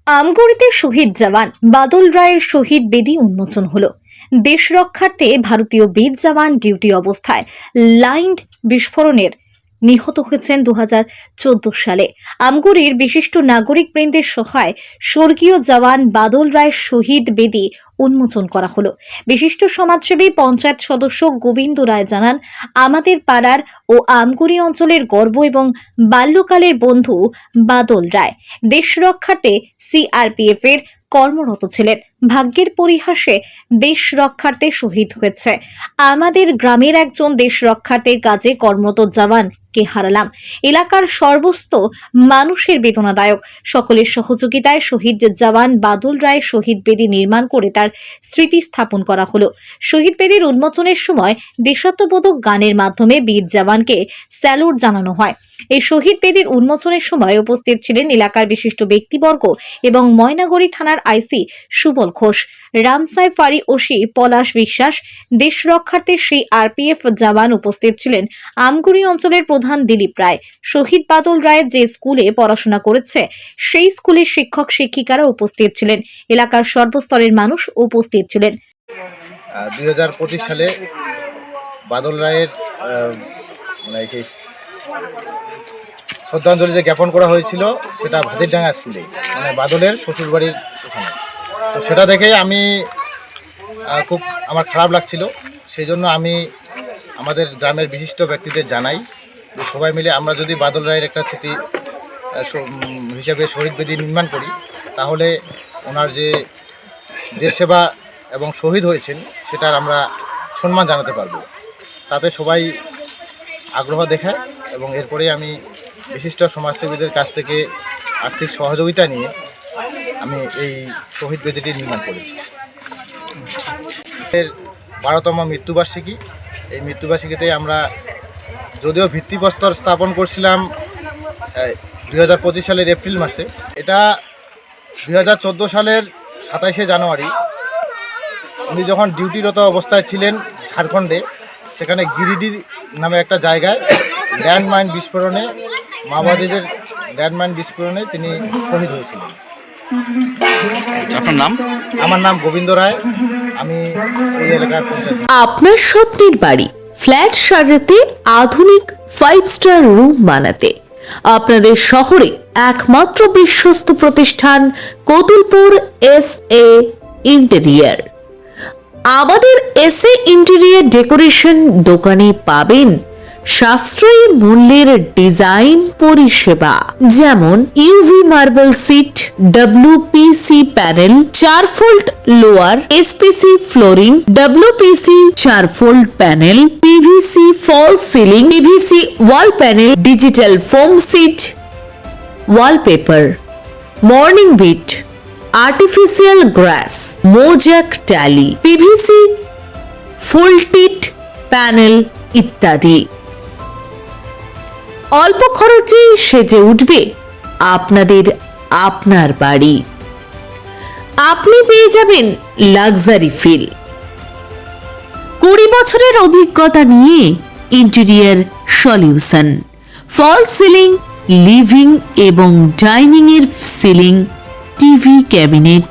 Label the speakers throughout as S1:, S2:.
S1: আমগুরিতে শহীদ জওয়ান বাদল রায়ের শহীদ বেদি উন্মোচন হলো। দেশ রক্ষার্থে ভারতীয় বীর জওয়ান ডিউটি অবস্থায় লাইন বিস্ফোরণের নিহত হয়েছেন 2014 সালে। আমগুরির বিশিষ্ট নাগরিক বৃন্দের সহায় স্বর্গীয় জওয়ান বাদল রায়ের শহীদ বেদি উন্মোচন করা হলো। বিশিষ্ট সমাজসেবী পঞ্চায়েত সদস্য গোবিন্দ রায় জানান, আমাদের পাড়ার ও আমগুরি অঞ্চলের গর্ব এবং বাল্যকালের বন্ধু বাদল রায় দেশ রক্ষার্থে সিআরপিএফ এর কর্মরত ছিলেন। ভাগ্যের পরিহাসে দেশ রক্ষার্থে শহীদ হয়েছে। আমাদের গ্রামের একজন দেশ রক্ষার্থের কাজে কর্মরত জওয়ানকে হারালাম। এলাকার সর্বস্ত মানুষের বেদনাদায়ক। সকলের সহযোগিতায় শহীদ জওয়ান বাদল রায়ের শহীদ বেদি নির্মাণ করে তার স্মৃতি স্থাপন করা হলো। শহীদ বেদির উন্মোচনের সময় দেশাত্মবোধক গানের মাধ্যমে বীর জওয়ানকে স্যালুট জানানো হয়। এই শহীদ বেদির উন্মোচনের সময় উপস্থিত ছিলেন এলাকার বিশিষ্ট ব্যক্তিবর্গ এবং ময়নাগুড়ি থানার আইসি সুবল ঘোষ, রামসাই ফারি ওসি পলাশ বিশ্বাস। দেশ রক্ষার্থে সেই আরপিএফ জওয়ান উপস্থিত ছিলেন আমগুরি অঞ্চলের প্রধান দিলীপ রায়। শহীদ বাদল রায় যে স্কুলে পড়াশোনা করেছে সেই স্কুলের শিক্ষক শিক্ষিকারা উপস্থিত ছিলেন। এলাকার সর্বস্তরের মানুষ উপস্থিত ছিলেন।
S2: 2025 সালে বাদল রায়ের সেই শ্রদ্ধাঞ্জলি যে জ্ঞাপন করা হয়েছিল সেটা ভাদিরডাঙ্গা স্কুলে, বাদলের শ্বশুরবাড়ির ওখানে। তো সেটা দেখেই আমি খুব আমার খারাপ লাগছিল। সেই জন্য আমি আমাদের গ্রামের বিশিষ্ট ব্যক্তিদের জানাই যে সবাই মিলে আমরা যদি বাদল রায়ের একটা স্মৃতি হিসেবে শহীদ বেদি নির্মাণ করি, তাহলে ওনার যে দেশ সেবা এবং শহীদ হয়েছেন সেটার আমরা সম্মান জানাতে পারব। তাতে সবাই আগ্রহ দেখায় এবং এরপরে আমি বিশিষ্ট সমাজসেবীদের কাছ থেকে আর্থিক সহযোগিতা নিয়ে আমি এই শহীদ বেদিটি নির্মাণ করেছি। এর 12তম মৃত্যুবার্ষিকী। এই মৃত্যুবার্ষিকীতে আমরা যদিও ভিত্তিপ্রস্তর স্থাপন করছিলাম 2025 সালের এপ্রিল মাসে, এটা 2014 সালের 27শে জানুয়ারি উনি যখন ডিউটিরত অবস্থায় ছিলেন ঝাড়খণ্ডে, সেখানে গিরিডি নামে একটা জায়গায় ল্যান্ডমাইন বিস্ফোরণে, মাওবাদীদের ল্যান্ডমাইন বিস্ফোরণে তিনি শহীদ হয়েছিলেন।
S3: আপনার নাম?
S2: আমার নাম গোবিন্দ রায়, আমি এই এলাকার পঞ্চায়েত।
S4: আপনার স্বপ্নের বাড়ি ফ্ল্যাট সাজাতে, আধুনিক 5 স্টার রুম বানাতে আপনাদের শহরে একমাত্র বিশ্বস্ত প্রতিষ্ঠান কতুলপুর SA ইন্টেরিয়র। আমাদের SA ইন্টেরিয়র ডেকোরেশন দোকানে পাবেন সাশ্রয়ী মূল্যের ডিজাইন পরিষেবা, যেমন UV marble sheet, WPC panel, 4 fold louver, SPC flooring, WPC 4 fold panel, PVC false ceiling, PVC wall panel, digital foam sheet, wallpaper, মর্নিং বিট, আর্টিফিশিয়াল গ্রাস, মোজাক টালি, PVC ফুল টিট প্যানেল ইত্যাদি। অল্প খরচেই সেজে উঠবে আপনার বাড়ি। আপনি পেয়ে যাবেন লাক্সারি ফিল। 20 বছরের অভিজ্ঞতা নিয়ে interior solution, false ceiling, living এবং ডাইনিং এর ceiling, TV cabinet,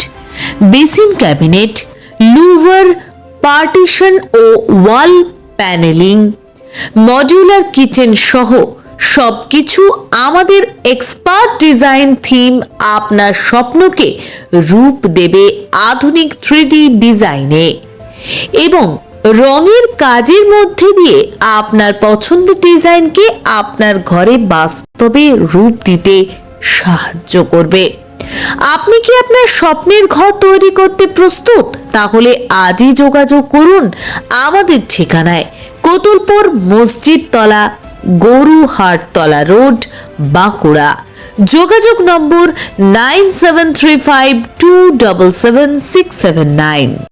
S4: basin cabinet, louver, partition ও ওয়াল প্যানেলিং, মডিউলার কিচেন সহ সবকিছু আমাদের এক্সপার্ট ডিজাইন থিম আপনার স্বপ্নকে রূপ দেবে আধুনিক 3D ডিজাইনে এবং রঙের কাজের মধ্যে দিয়ে আপনার পছন্দের ডিজাইনকে আপনার ঘরে বাস্তবে রূপ দিতে সাহায্য করবে। আপনি কি আপনার স্বপ্নের ঘর তৈরি করতে প্রস্তুত? তাহলে আজই যোগাযোগ করুন আমাদের ঠিকানায়, কতুলপুর মসজিদ তলা, গরুহাটতলা রোড, বাঁকুড়া। যোগাযোগ নম্বর 9735277679।